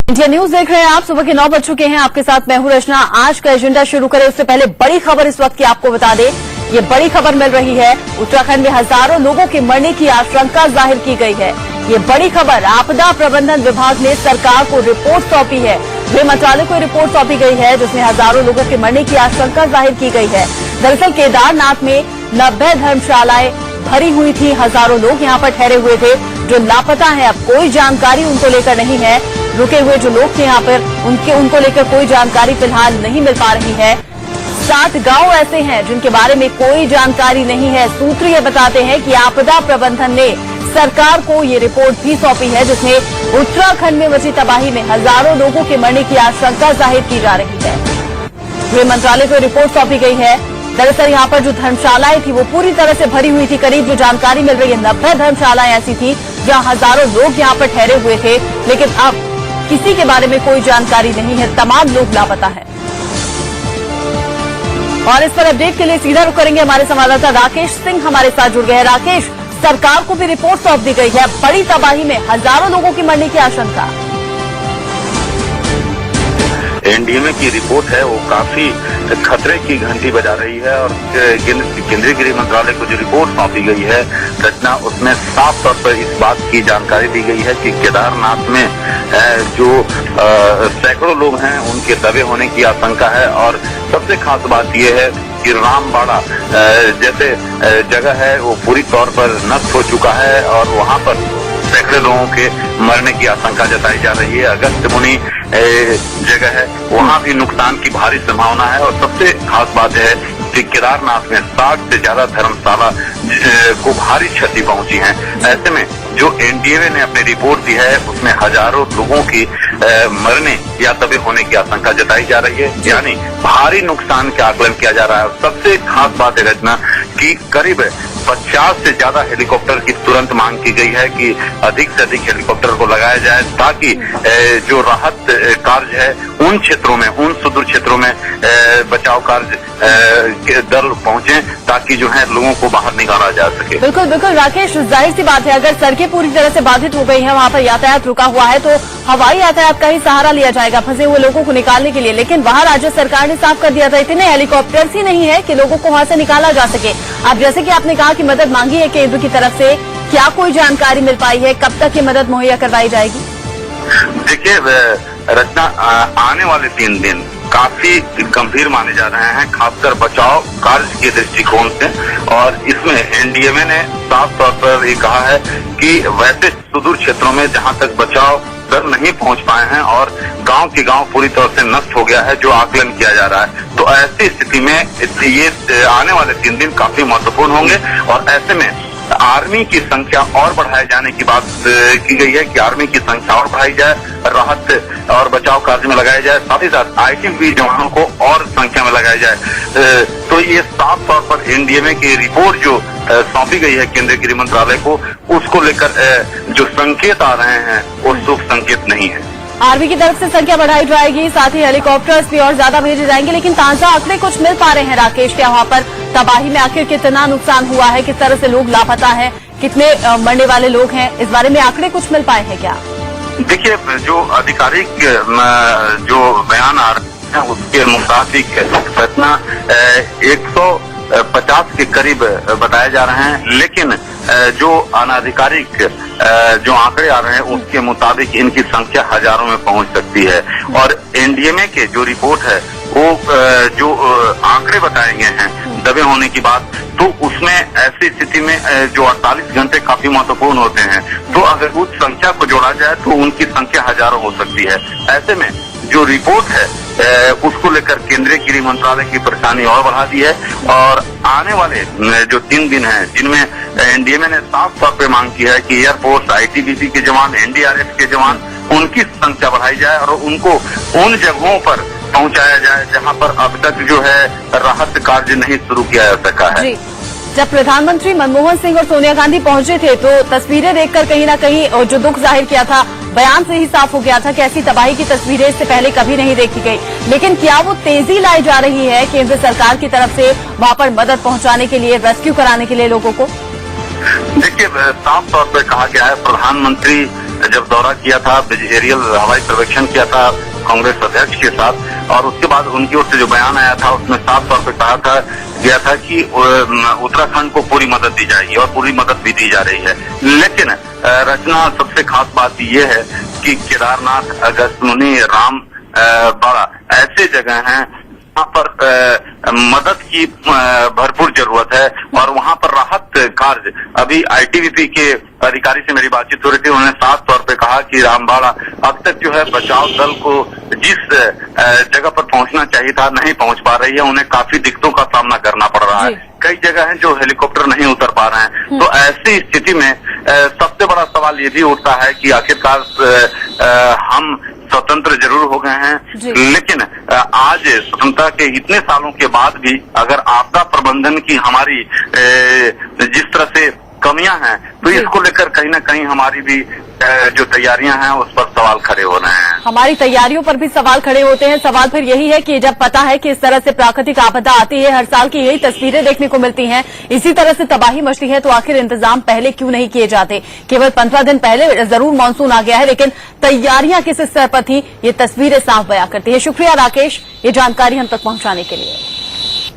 India news देख रहे हैं आप। सुबह के 9 बज चुके हैं। आपके साथ मैं हूं रचना। आज का एजेंडा शुरू करें उससे पहले बड़ी खबर इस वक्त की आपको बता दें। ये बड़ी खबर मिल रही है, उत्तराखंड में हजारों लोगों के मरने की आशंका जाहिर की गई है। ये बड़ी खबर, आपदा प्रबंधन विभाग ने सरकार को रिपोर्ट सौंपी है। गृह मंत्रालय को रिपोर्ट सौंपी गई है जिसमें हजारों लोगों के मरने की आशंका जाहिर की गई है। दरअसल केदारनाथ में 90 धर्मशालाएं भरी हुई थी। हजारों लोग यहाँ पर ठहरे हुए थे जो लापता है। अब कोई जानकारी उनको लेकर नहीं है। रुके हुए जो लोग थे यहाँ पर उनको लेकर कोई जानकारी फिलहाल नहीं मिल पा रही है। 7 गांव ऐसे हैं जिनके बारे में कोई जानकारी नहीं है। सूत्र ये बताते हैं कि आपदा प्रबंधन ने सरकार को ये रिपोर्ट भी सौंपी है जिसमें उत्तराखंड में मची तबाही में हजारों लोगों के मरने की आशंका जाहिर की जा रही है। गृह मंत्रालय को रिपोर्ट सौंपी गई है। दरअसल यहाँ पर जो धर्मशालाएं थी वो पूरी तरह से भरी हुई थी। करीब जो जानकारी मिल रही है 90 धर्मशालाएं ऐसी थी जहाँ हजारों लोग यहाँ पर ठहरे हुए थे, लेकिन अब किसी के बारे में कोई जानकारी नहीं है। तमाम लोग लापता हैं। और इस पर अपडेट के लिए सीधा रुख करेंगे हमारे संवाददाता राकेश सिंह हमारे साथ जुड़ गए हैं। राकेश, सरकार को भी रिपोर्ट सौंप दी गई है। बड़ी तबाही में हजारों लोगों की मरने की आशंका। एनडीएमए की रिपोर्ट है वो काफी खतरे की घंटी बजा रही है और केंद्रीय गृह मंत्रालय को जो रिपोर्ट सौंपी गई है घटना, उसमें साफ तौर पर इस बात की जानकारी दी गई है कि केदारनाथ में जो सैकड़ों लोग हैं उनके दबे होने की आशंका है। और सबसे खास बात यह है कि रामबाड़ा जैसे जगह है वो पूरी तौर पर नष्ट हो चुका है और वहां पर सैकड़ों लोगों के मरने की आशंका जताई जा रही है। अगस्त मुनि जगह है, वहां भी नुकसान की भारी संभावना है। और सबसे खास बात है कि केदारनाथ में 60 से ज्यादा धर्मशाला को भारी क्षति पहुंची है। ऐसे में जो एनडीएमए ने अपनी रिपोर्ट दी है उसमें हजारों लोगों की मरने या दबे होने की आशंका जताई जा रही है, यानी भारी नुकसान का आकलन किया जा रहा है। सबसे खास बात है रचना कि करीब 50 से ज्यादा हेलीकॉप्टर की तुरंत मांग की गई है कि अधिक से अधिक हेलीकॉप्टर को लगाया जाए ताकि जो राहत कार्य है उन क्षेत्रों में, उन सुदूर क्षेत्रों में बचाव कार्य के दल पहुंचे ताकि जो है लोगों को बाहर निकाला जा सके। बिल्कुल बिल्कुल राकेश, जाहिर सी बात है अगर सड़कें पूरी तरह से बाधित हो गई हैं, वहाँ पर यातायात रुका हुआ है तो हवाई यातायात का ही सहारा लिया जाएगा फंसे हुए लोगों को निकालने के लिए। लेकिन वहाँ राज्य सरकार ने साफ कर दिया था इतने हेलीकॉप्टर्स ही नहीं है कि लोगों को वहाँ से निकाला जा सके। अब जैसे कि आपने कहा कि मदद मांगी है केंद्र की तरफ से, क्या कोई जानकारी मिल पाई है? कब तक ये मदद मुहैया करवाई जाएगी? देखिए रचना, आने वाले 3 दिन काफी गंभीर माने जा रहे हैं, खासकर बचाव कार्य के दृष्टिकोण से। और इसमें एनडीएमए ने साफ तौर पर ये कहा है कि वैसे सुदूर क्षेत्रों में जहां तक बचाव दल नहीं पहुंच पाए हैं और गांव के गांव पूरी तरह से नष्ट हो गया है जो आकलन किया जा रहा है, तो ऐसी स्थिति में ये आने वाले 3 दिन काफी महत्वपूर्ण होंगे। और ऐसे में आर्मी की संख्या और बढ़ाए जाने की बात की गई है कि आर्मी की संख्या और बढ़ाई जाए, राहत और बचाव कार्य में लगाया जाए, साथ ही साथ आईटीबीपी जवानों को और संख्या में लगाया जाए। तो ये साफ तौर पर एनडीएमए की रिपोर्ट जो सौंपी गई है केंद्रीय गृह मंत्रालय को, उसको लेकर जो संकेत आ रहे हैं वो शुभ संकेत नहीं है। आर्मी की तरफ से संख्या बढ़ाई जाएगी, साथ ही हेलीकॉप्टर्स भी और ज्यादा भेजे जाएंगे। लेकिन ताजा आंकड़े कुछ मिल पा रहे हैं राकेश? क्या वहाँ पर तबाही में आखिर कितना नुकसान हुआ है, किस तरह से लोग लापता हैं, कितने मरने वाले लोग हैं, इस बारे में आंकड़े कुछ मिल पाए हैं क्या? देखिए, जो आधिकारिक जो बयान आ रहे हैं उसके मुताबिक घटना 150 के करीब बताए जा रहे हैं, लेकिन जो अनाधिकारिक जो आंकड़े आ रहे हैं उसके मुताबिक इनकी संख्या हजारों में पहुंच सकती है। और एनडीएमए के जो रिपोर्ट है वो जो आंकड़े बताए गए हैं दबे होने की बात, तो उसमें ऐसी स्थिति में जो 48 घंटे काफी महत्वपूर्ण होते हैं, तो अगर उस संख्या को जोड़ा जाए तो उनकी संख्या हजारों हो सकती है। ऐसे में जो रिपोर्ट है उसको लेकर केंद्रीय गृह मंत्रालय की परेशानी और बढ़ा दी है। और आने वाले जो 3 दिन हैं जिनमें एनडीएमए ने साफ तौर पे मांग की है कि एयरफोर्स, आईटीबीपी के जवान, एनडीआरएफ के जवान, उनकी संख्या बढ़ाई जाए और उनको उन जगहों पर पहुंचाया जाए जहां पर अब तक जो है राहत कार्य नहीं शुरू किया जा सका है। जब प्रधानमंत्री मनमोहन सिंह और सोनिया गांधी पहुंचे थे तो तस्वीरें देखकर कहीं न कहीं जो दुख जाहिर किया था, बयान से ही साफ हो गया था कि ऐसी तबाही की तस्वीरें इससे पहले कभी नहीं देखी गई। लेकिन क्या वो तेजी लाई जा रही है केंद्र सरकार की तरफ से वहां पर मदद पहुंचाने के लिए, रेस्क्यू कराने के लिए लोगों को? देखिए, साफ तौर पर कहा गया है प्रधानमंत्री जब दौरा किया था, एरियल हवाई सर्वेक्षण किया था कांग्रेस अध्यक्ष के साथ, और उसके बाद उनकी ओर से जो बयान आया था उसमें साफ तौर पर कहा गया था कि उत्तराखंड को पूरी मदद दी जाएगी और पूरी मदद भी दी जा रही है। लेकिन रचना, सबसे खास बात यह है कि केदारनाथ, अगस्त्यमुनि, राम बाड़ा ऐसे जगह हैं वहाँ पर मदद की भरपूर जरूरत है, और वहाँ पर राहत कार्य, अभी आईटीबीपी के अधिकारी से मेरी बातचीत हो रही थी, उन्होंने साफ तौर पे कहा कि रामबाड़ा अब तक जो है बचाव दल को जिस जगह पर पहुंचना चाहिए था नहीं पहुंच पा रही है, उन्हें काफी दिक्कतों का सामना करना पड़ रहा है। कई जगह हैं जो हेलीकॉप्टर नहीं उतर पा रहे हैं। तो ऐसी स्थिति में सबसे बड़ा सवाल ये भी उठता है कि आखिरकार हम स्वतंत्र जरूर हो गए हैं, लेकिन आज स्वतंत्रता के इतने सालों के बाद भी अगर आपदा प्रबंधन की हमारी जिस तरह से कमियां हैं, तो इसको लेकर कहीं ना कहीं हमारी भी जो तैयारियां हैं उस पर सवाल खड़े हो रहे हैं। हमारी तैयारियों पर भी सवाल खड़े होते हैं। सवाल फिर यही है कि जब पता है कि इस तरह से प्राकृतिक आपदा आती है, हर साल की यही तस्वीरें देखने को मिलती हैं, इसी तरह से तबाही मचती है, तो आखिर इंतजाम पहले क्यों नहीं किए जाते? केवल 15 दिन पहले जरूर मानसून आ गया है, लेकिन तैयारियां किस स्तर पर थी, ये तस्वीरें साफ बयां करती है। शुक्रिया राकेश, ये जानकारी हम तक पहुंचाने के लिए।